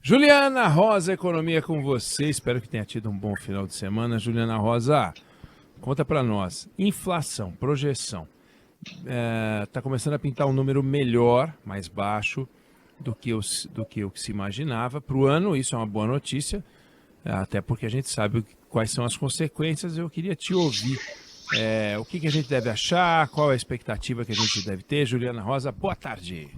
Juliana Rosa, Economia com você. Espero que tenha tido um bom final de semana. Juliana Rosa, conta para nós. Inflação, projeção. Está começando a pintar um número melhor, mais baixo do que o que se imaginava. Para o ano, isso é uma boa notícia, até porque a gente sabe quais são as consequências. Eu queria te ouvir. O que a gente deve achar? Qual é a expectativa que a gente deve ter? Juliana Rosa, boa tarde.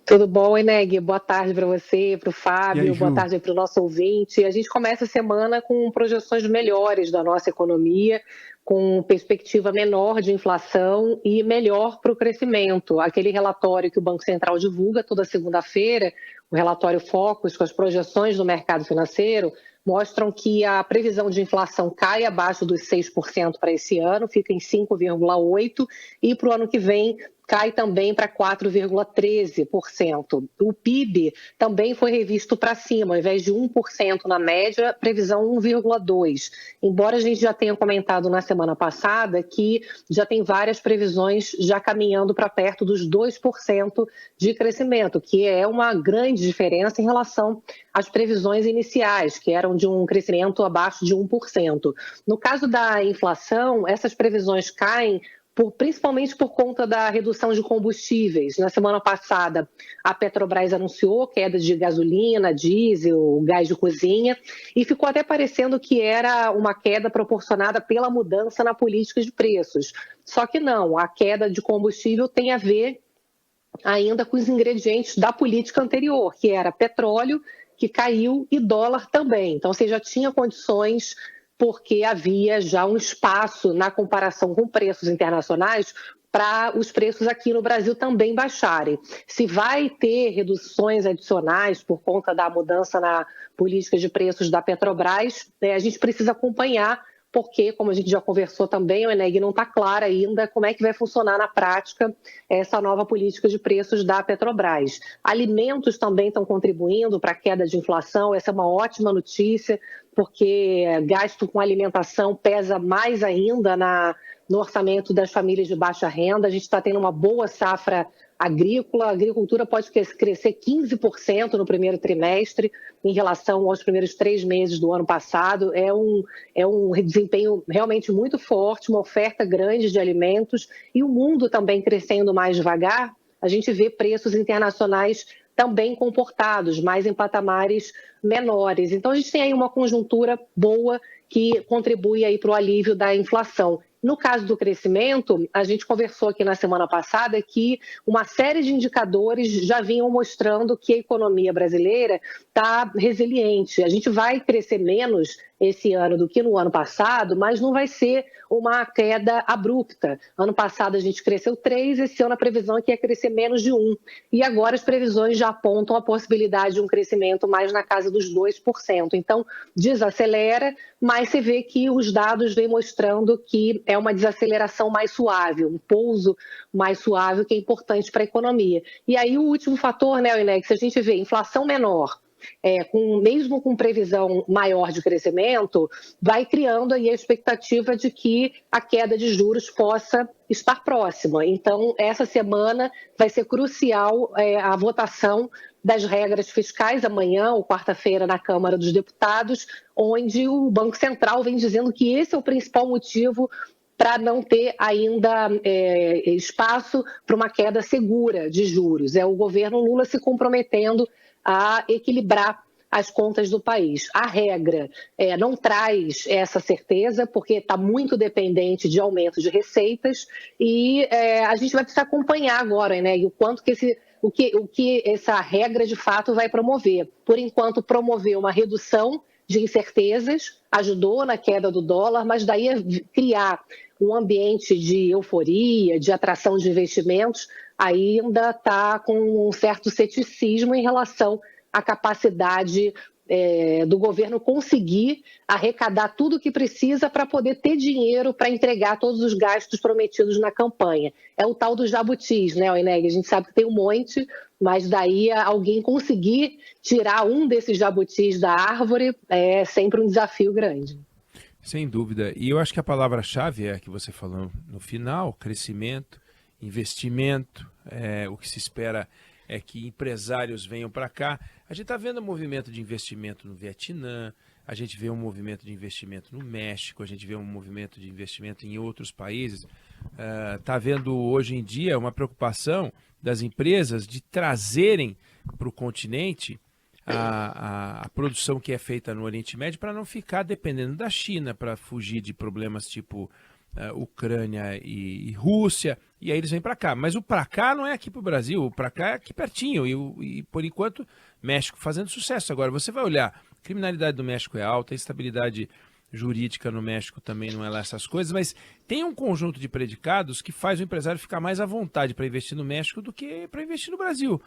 Tudo bom, Eneg? Boa tarde para você, para o Fábio, aí, boa tarde para o nosso ouvinte. A gente começa a semana com projeções melhores da nossa economia, com perspectiva menor de inflação e melhor para o crescimento. Aquele relatório que o Banco Central divulga toda segunda-feira, o relatório Focus, com as projeções do mercado financeiro, mostram que a previsão de inflação cai abaixo dos 6% para esse ano, fica em 5,8%, e para o ano que vem cai também para 4,13%. O PIB também foi revisto para cima, ao invés de 1% na média, previsão 1,2%. Embora a gente já tenha comentado na semana passada que já tem várias previsões já caminhando para perto dos 2% de crescimento, que é uma grande diferença em relação às previsões iniciais, que eram de um crescimento abaixo de 1%. No caso da inflação, essas previsões caem principalmente por conta da redução de combustíveis. Na semana passada, a Petrobras anunciou queda de gasolina, diesel, gás de cozinha, e ficou até parecendo que era uma queda proporcionada pela mudança na política de preços. Só que não, a queda de combustível tem a ver ainda com os ingredientes da política anterior, que era petróleo, que caiu, e dólar também. Então, você já tinha condições, porque havia já um espaço na comparação com preços internacionais para os preços aqui no Brasil também baixarem. Se vai ter reduções adicionais por conta da mudança na política de preços da Petrobras, a gente precisa acompanhar, porque, como a gente já conversou também, o Eneg não está claro ainda como é que vai funcionar na prática essa nova política de preços da Petrobras. Alimentos também estão contribuindo para a queda de inflação, essa é uma ótima notícia, porque gasto com alimentação pesa mais ainda no orçamento das famílias de baixa renda. A gente está tendo uma boa safra agrícola, a agricultura pode crescer 15% no primeiro trimestre em relação aos primeiros 3 meses do ano passado. É um desempenho realmente muito forte, uma oferta grande de alimentos, e o mundo também crescendo mais devagar. A gente vê preços internacionais também comportados, mais em patamares menores. Então, a gente tem aí uma conjuntura boa que contribui aí para o alívio da inflação. No caso do crescimento, a gente conversou aqui na semana passada que uma série de indicadores já vinham mostrando que a economia brasileira está resiliente. A gente vai crescer menos esse ano do que no ano passado, mas não vai ser uma queda abrupta. Ano passado a gente cresceu 3%, esse ano a previsão é que ia crescer menos de 1%. E agora as previsões já apontam a possibilidade de um crescimento mais na casa dos 2%. Então, desacelera, mas você vê que os dados vêm mostrando que é uma desaceleração mais suave, um pouso mais suave, que é importante para a economia. E aí o último fator, né, Inex, a gente vê inflação menor, mesmo com previsão maior de crescimento, vai criando aí a expectativa de que a queda de juros possa estar próxima. Então, essa semana vai ser crucial a votação das regras fiscais, amanhã ou quarta-feira, na Câmara dos Deputados, onde o Banco Central vem dizendo que esse é o principal motivo para não ter ainda espaço para uma queda segura de juros. É o governo Lula se comprometendo a equilibrar as contas do país. A regra não traz essa certeza, porque está muito dependente de aumento de receitas, e a gente vai precisar acompanhar agora, né, e o quanto que o que essa regra de fato vai promover. Por enquanto, promoveu uma redução de incertezas, ajudou na queda do dólar, mas daí criar um ambiente de euforia, de atração de investimentos, ainda está com um certo ceticismo em relação à capacidade do governo conseguir arrecadar tudo o que precisa para poder ter dinheiro para entregar todos os gastos prometidos na campanha. É o tal dos jabutis, né, Eneg? A gente sabe que tem um monte, mas daí alguém conseguir tirar um desses jabutis da árvore é sempre um desafio grande. Sem dúvida. E eu acho que a palavra-chave é a que você falou no final: crescimento, investimento, o que se espera é que empresários venham para cá. A gente está vendo um movimento de investimento no Vietnã, a gente vê um movimento de investimento no México, a gente vê um movimento de investimento em outros países. Está havendo hoje em dia uma preocupação das empresas de trazerem para o continente a produção que é feita no Oriente Médio para não ficar dependendo da China, para fugir de problemas tipo Ucrânia e Rússia, e aí eles vêm para cá. Mas o para cá não é aqui para o Brasil, o para cá é aqui pertinho, e por enquanto México fazendo sucesso. Agora, você vai olhar, a criminalidade do México é alta, a instabilidade jurídica no México também não é lá essas coisas, mas tem um conjunto de predicados que faz o empresário ficar mais à vontade para investir no México do que para investir no Brasil.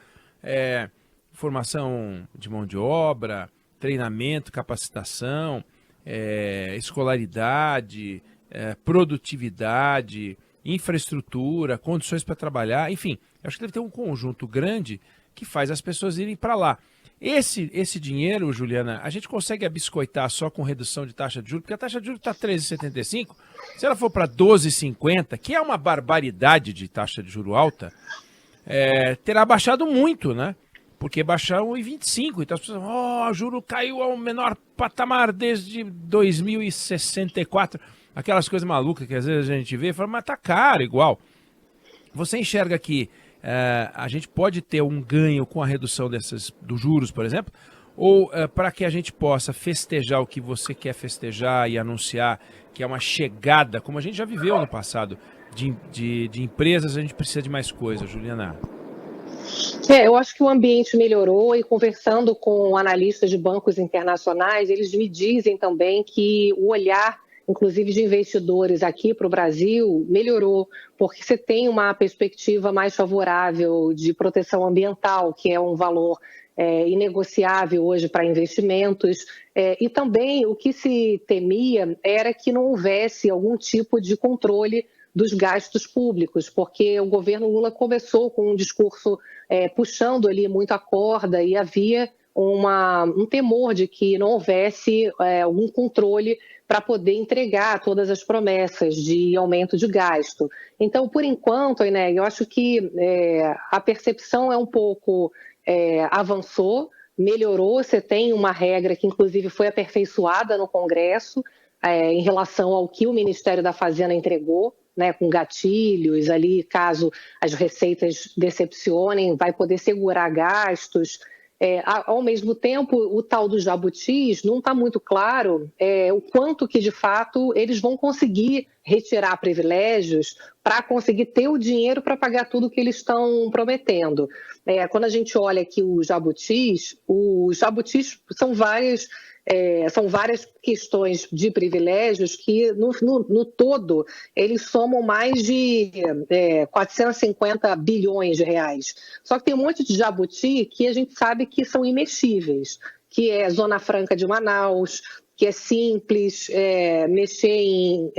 Formação de mão de obra, treinamento, capacitação, escolaridade, produtividade, infraestrutura, condições para trabalhar, enfim, acho que deve ter um conjunto grande que faz as pessoas irem para lá. Esse dinheiro, Juliana, a gente consegue abiscoitar só com redução de taxa de juros, porque a taxa de juros está 13,75, se ela for para 12,50, que é uma barbaridade de taxa de juro alta, terá baixado muito, né? Porque baixaram 1,25, então as pessoas, o juro caiu ao menor patamar desde 2064, aquelas coisas malucas que às vezes a gente vê e fala, mas tá caro igual. Você enxerga que a gente pode ter um ganho com a redução dos juros, por exemplo, ou para que a gente possa festejar o que você quer festejar e anunciar, que é uma chegada, como a gente já viveu no passado, de empresas, a gente precisa de mais coisas, Juliana? Eu acho que o ambiente melhorou e conversando com analistas de bancos internacionais, eles me dizem também que o olhar, inclusive de investidores aqui para o Brasil, melhorou, porque você tem uma perspectiva mais favorável de proteção ambiental, que é um valor inegociável hoje para investimentos, e também o que se temia era que não houvesse algum tipo de controle dos gastos públicos, porque o governo Lula começou com um discurso puxando ali muito a corda e havia um temor de que não houvesse algum controle para poder entregar todas as promessas de aumento de gasto. Então, por enquanto, Ineg, eu acho que a percepção é um pouco avançou, melhorou, você tem uma regra que inclusive foi aperfeiçoada no Congresso em relação ao que o Ministério da Fazenda entregou, né, com gatilhos ali, caso as receitas decepcionem, vai poder segurar gastos. Ao mesmo tempo, o tal dos jabutis não está muito claro o quanto que, de fato, eles vão conseguir retirar privilégios para conseguir ter o dinheiro para pagar tudo que eles estão prometendo. Quando a gente olha aqui os jabutis são várias questões de privilégios que, no todo, eles somam mais de 450 bilhões de reais. Só que tem um monte de jabuti que a gente sabe que são imexíveis, que é Zona Franca de Manaus, que é simples, mexer em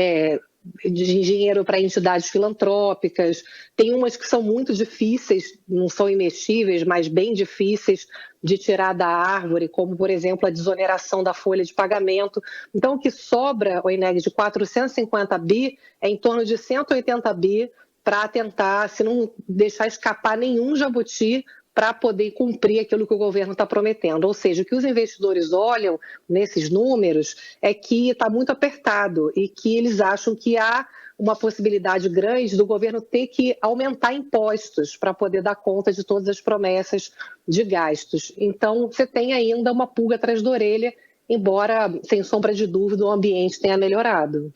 dinheiro para entidades filantrópicas. Tem umas que são muito difíceis, não são imexíveis, mas bem difíceis de tirar da árvore, como, por exemplo, a desoneração da folha de pagamento. Então, o que sobra, o Ineg, de 450 bi é em torno de 180 bi para tentar, se não deixar escapar nenhum jabuti, para poder cumprir aquilo que o governo está prometendo. Ou seja, o que os investidores olham nesses números é que está muito apertado e que eles acham que há uma possibilidade grande do governo ter que aumentar impostos para poder dar conta de todas as promessas de gastos. Então, você tem ainda uma pulga atrás da orelha, embora, sem sombra de dúvida, o ambiente tenha melhorado.